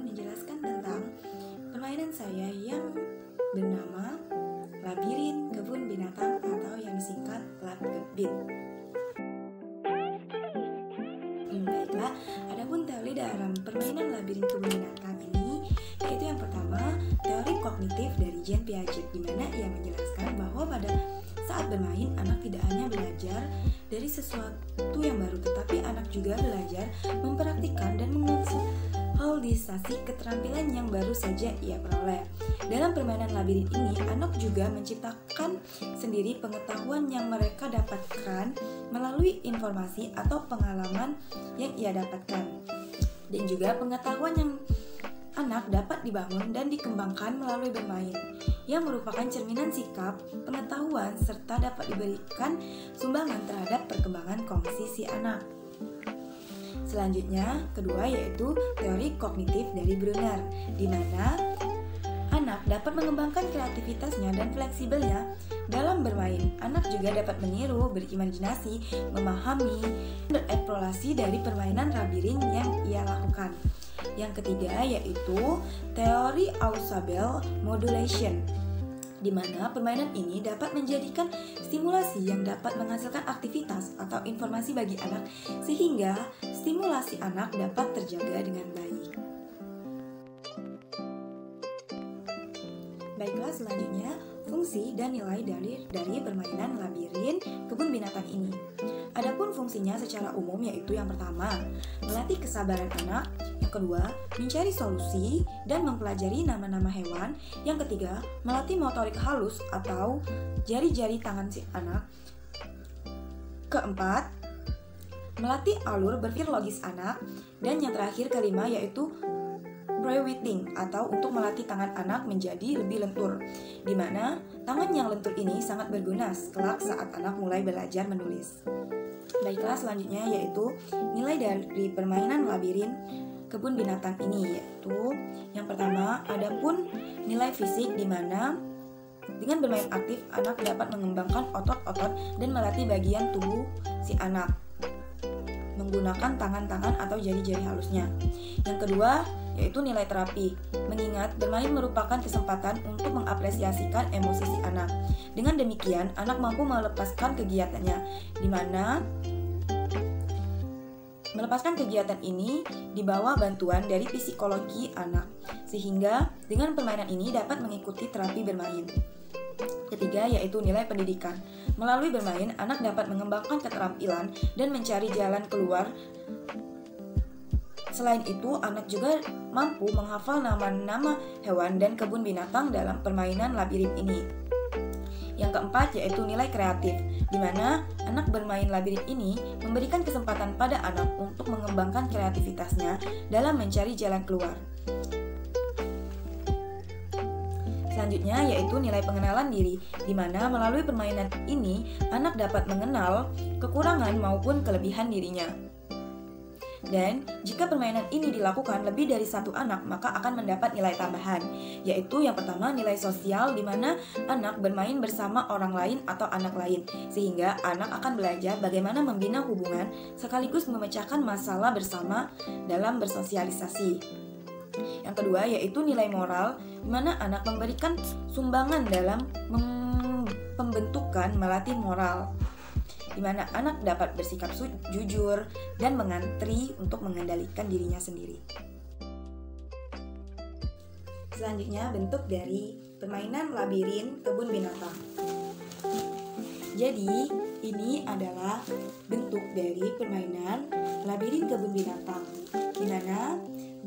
menjelaskan tentang permainan saya yang bernama Labirin Kebun Binatang atau yang disingkat Labkebin. Baiklah, adapun teori dalam permainan Labirin Kebun Binatang ini yaitu yang pertama, teori kognitif dari Jean Piaget, di mana ia menjelaskan bahwa pada saat bermain, anak tidak hanya belajar dari sesuatu yang baru, tetapi anak juga belajar mempraktikkan dan mengkonsolidasi keterampilan yang baru saja ia peroleh. Dalam permainan labirin ini, anak juga menciptakan sendiri pengetahuan yang mereka dapatkan melalui informasi atau pengalaman yang ia dapatkan. Dan juga pengetahuan yang anak dapat dibangun dan dikembangkan melalui bermain, yang merupakan cerminan sikap, pengetahuan, serta dapat diberikan sumbangan terhadap perkembangan kognisi si anak. Selanjutnya, kedua yaitu teori kognitif dari Brunner, di mana anak dapat mengembangkan kreativitasnya dan fleksibelnya dalam bermain. Anak juga dapat meniru, berimajinasi, memahami, dan bereksplorasi dari permainan labirin yang ia lakukan. Yang ketiga yaitu teori Ausubel modulation, di mana permainan ini dapat menjadikan stimulasi yang dapat menghasilkan aktivitas atau informasi bagi anak sehingga stimulasi anak dapat terjaga dengan baik. Baiklah, selanjutnya fungsi dan nilai dari permainan labirin kebun binatang ini. Adapun fungsinya secara umum yaitu yang pertama, melatih kesabaran anak, yang kedua, mencari solusi dan mempelajari nama-nama hewan, yang ketiga, melatih motorik halus atau jari-jari tangan si anak, keempat, melatih alur berpikir logis anak, dan yang terakhir kelima yaitu pre-writing atau untuk melatih tangan anak menjadi lebih lentur, di mana tangan yang lentur ini sangat berguna kelak saat anak mulai belajar menulis. Baiklah, selanjutnya yaitu nilai dari permainan labirin kebun binatang ini, yaitu yang pertama, adapun nilai fisik, di mana dengan bermain aktif anak dapat mengembangkan otot-otot dan melatih bagian tubuh si anak menggunakan tangan-tangan atau jari-jari halusnya. Yang kedua yaitu nilai terapi, mengingat bermain merupakan kesempatan untuk mengapresiasikan emosi si anak. Dengan demikian, anak mampu melepaskan kegiatannya, di mana melepaskan kegiatan ini di bawah bantuan dari psikologi anak, sehingga dengan permainan ini dapat mengikuti terapi bermain. Ketiga yaitu nilai pendidikan. Melalui bermain, anak dapat mengembangkan keterampilan dan mencari jalan keluar. Selain itu, anak juga mampu menghafal nama-nama hewan dan kebun binatang dalam permainan labirin ini. Yang keempat yaitu nilai kreatif, di mana anak bermain labirin ini memberikan kesempatan pada anak untuk mengembangkan kreativitasnya dalam mencari jalan keluar. Selanjutnya yaitu nilai pengenalan diri, di mana melalui permainan ini anak dapat mengenal kekurangan maupun kelebihan dirinya. Dan jika permainan ini dilakukan lebih dari satu anak, maka akan mendapat nilai tambahan, yaitu yang pertama nilai sosial, di mana anak bermain bersama orang lain atau anak lain, sehingga anak akan belajar bagaimana membina hubungan sekaligus memecahkan masalah bersama dalam bersosialisasi. Yang kedua yaitu nilai moral, di mana anak memberikan sumbangan dalam pembentukan melatih moral, di mana anak dapat bersikap jujur dan mengantri untuk mengendalikan dirinya sendiri. Selanjutnya bentuk dari permainan labirin kebun binatang. Jadi ini adalah bentuk dari permainan labirin kebun binatang, di mana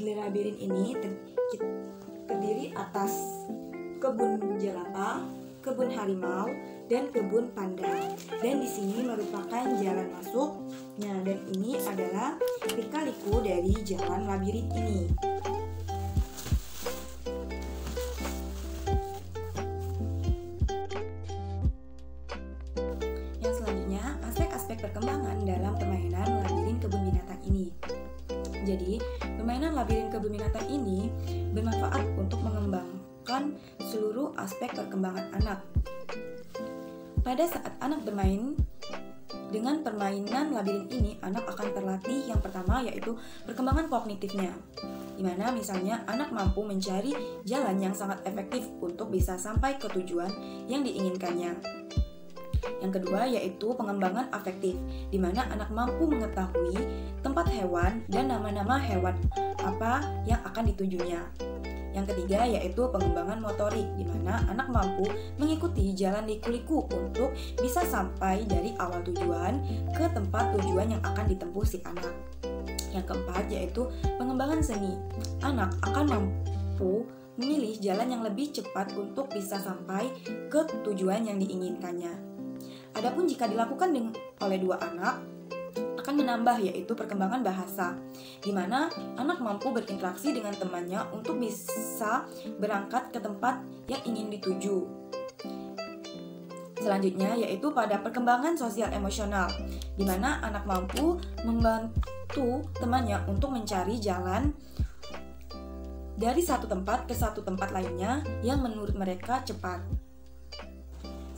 labirin ini terdiri atas kebun jelata, kebun harimau, dan kebun panda. Dan di sini merupakan jalan masuknya, dan ini adalah lika-liku dari jalan labirin ini. Yang selanjutnya, aspek-aspek perkembangan dalam permainan labirin kebun binatang ini. Jadi, permainan labirin kebun binatang ini bermanfaat untuk mengembangkan seluruh aspek perkembangan anak. Pada saat anak bermain, Dengan permainan labirin ini, anak akan terlatih yang pertama yaitu perkembangan kognitifnya, di mana misalnya anak mampu mencari jalan yang sangat efektif untuk bisa sampai ke tujuan yang diinginkannya. Yang kedua yaitu pengembangan afektif, di mana anak mampu mengetahui tempat hewan dan nama-nama hewan apa yang akan ditujunya. Yang ketiga yaitu pengembangan motorik, di mana anak mampu mengikuti jalan liku-liku untuk bisa sampai dari awal tujuan ke tempat tujuan yang akan ditempuh si anak. Yang keempat yaitu pengembangan seni. Anak akan mampu memilih jalan yang lebih cepat untuk bisa sampai ke tujuan yang diinginkannya. Adapun jika dilakukan oleh dua anak, akan menambah yaitu perkembangan bahasa, di mana anak mampu berinteraksi dengan temannya untuk bisa berangkat ke tempat yang ingin dituju. Selanjutnya yaitu pada perkembangan sosial emosional, di mana anak mampu membantu temannya untuk mencari jalan dari satu tempat ke satu tempat lainnya yang menurut mereka cepat.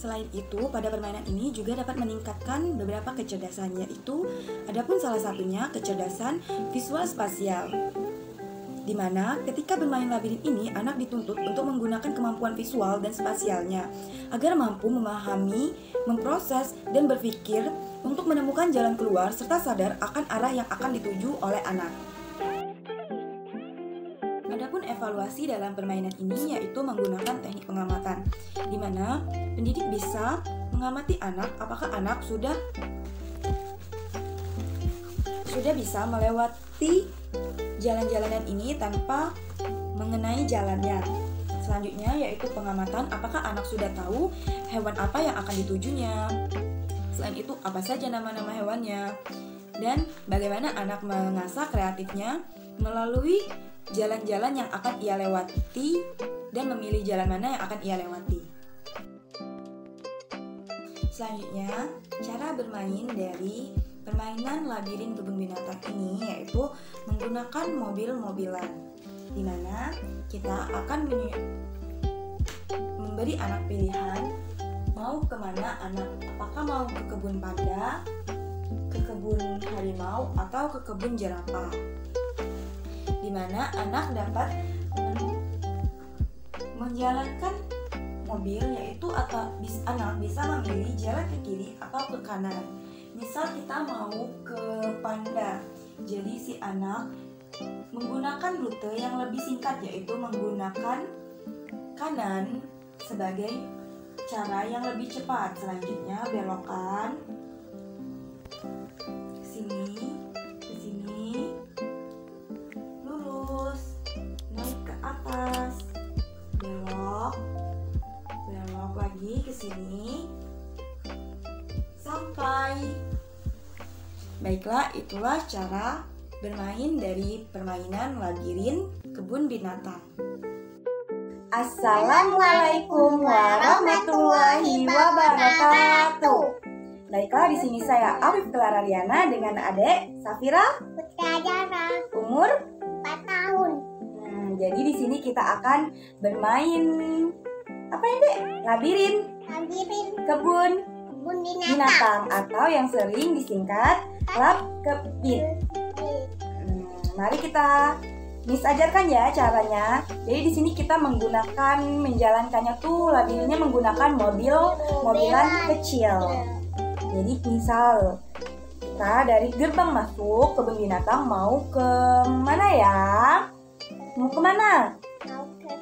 Selain itu, pada permainan ini juga dapat meningkatkan beberapa kecerdasan, yaitu adapun salah satunya kecerdasan visual spasial, di mana ketika bermain labirin ini anak dituntut untuk menggunakan kemampuan visual dan spasialnya agar mampu memahami, memproses, dan berpikir untuk menemukan jalan keluar serta sadar akan arah yang akan dituju oleh anak. Adapun evaluasi dalam permainan ini yaitu menggunakan teknik pengamatan, di mana pendidik bisa mengamati anak apakah anak sudah bisa melewati jalan-jalanan ini tanpa mengenai jalannya. Selanjutnya yaitu pengamatan apakah anak sudah tahu hewan apa yang akan ditujunya. Selain itu apa saja nama-nama hewannya, dan bagaimana anak mengasah kreatifnya melalui jalan-jalan yang akan ia lewati dan memilih jalan mana yang akan ia lewati. Selanjutnya, cara bermain dari permainan labirin kebun binatang ini yaitu menggunakan mobil-mobilan, di mana kita akan memberi anak pilihan mau kemana anak, apakah mau ke kebun panda, ke kebun harimau, atau ke kebun jerapah, di mana anak dapat menjalankan mobil yaitu atau anak bisa memilih jalan ke kiri atau ke kanan. Misal kita mau ke panda, jadi si anak menggunakan rute yang lebih singkat yaitu menggunakan kanan sebagai cara yang lebih cepat. Selanjutnya belokan ke sini, lurus, naik ke atas, belok lagi ke sini sampai. Baiklah, itulah cara bermain dari permainan labirin kebun binatang. Assalamualaikum warahmatullahi wabarakatuh. Baiklah, di sini saya Arif Clarariana dengan adik Safira Putrajara, umur 4 tahun. Jadi di sini kita akan bermain apa ya, Dek? Labirin kebun binatang atau yang sering disingkat Labkebin. Mari kita Miss ajarkan ya caranya. Jadi di sini kita menjalankannya tuh labirinnya menggunakan mobilan kecil. Jadi misal kita dari gerbang masuk kebun binatang mau ke mana ya? Mau kemana? Mau ke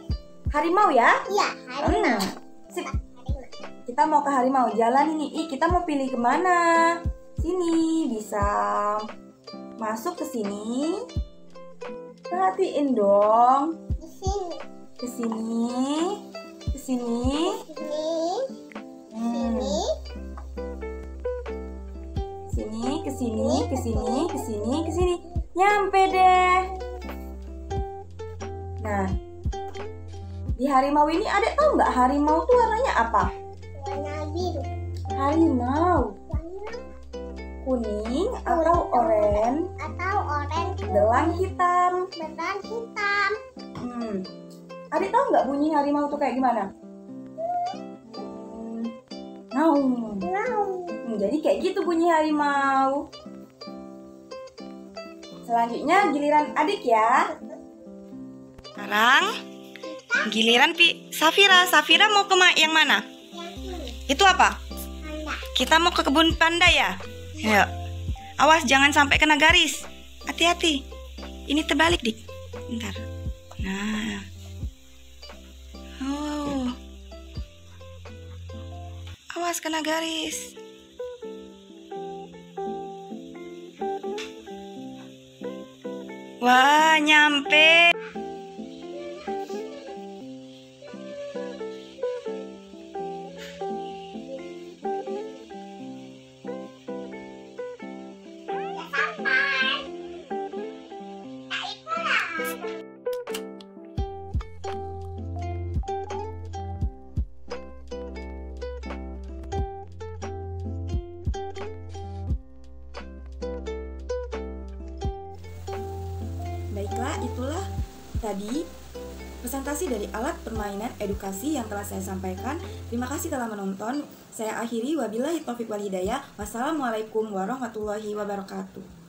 Harimau ya? Iya, harimau. Sip. Kita mau ke harimau. Jalan ini. Kita mau pilih kemana? Sini. Bisa masuk ke sini. Perhatiin dong. Di sini. Ke sini. Ke sini. Sini, ke sini, ke sini, ke sini, ke sini. Nyampe deh. Nah, di harimau ini adek tahu nggak harimau tuh warnanya apa? Warna biru. Harimau Warna kuning atau oranye, belang hitam. Adek tahu nggak bunyi harimau tuh kayak gimana? Naung. Jadi kayak gitu bunyi harimau. Selanjutnya giliran adik ya. Sekarang giliran Safira. Safira mau ke yang mana? Itu apa? Panda. Kita mau ke kebun panda ya? Ayo. Awas jangan sampai kena garis. Hati-hati. Ini terbalik, Dik. Bentar. Nah. Oh. Awas kena garis. Wah, nyampe. Baiklah, itulah tadi presentasi dari alat permainan edukasi yang telah saya sampaikan. Terima kasih telah menonton. Saya akhiri, wabillahi taufiq wal hidayah. Wassalamualaikum warahmatullahi wabarakatuh.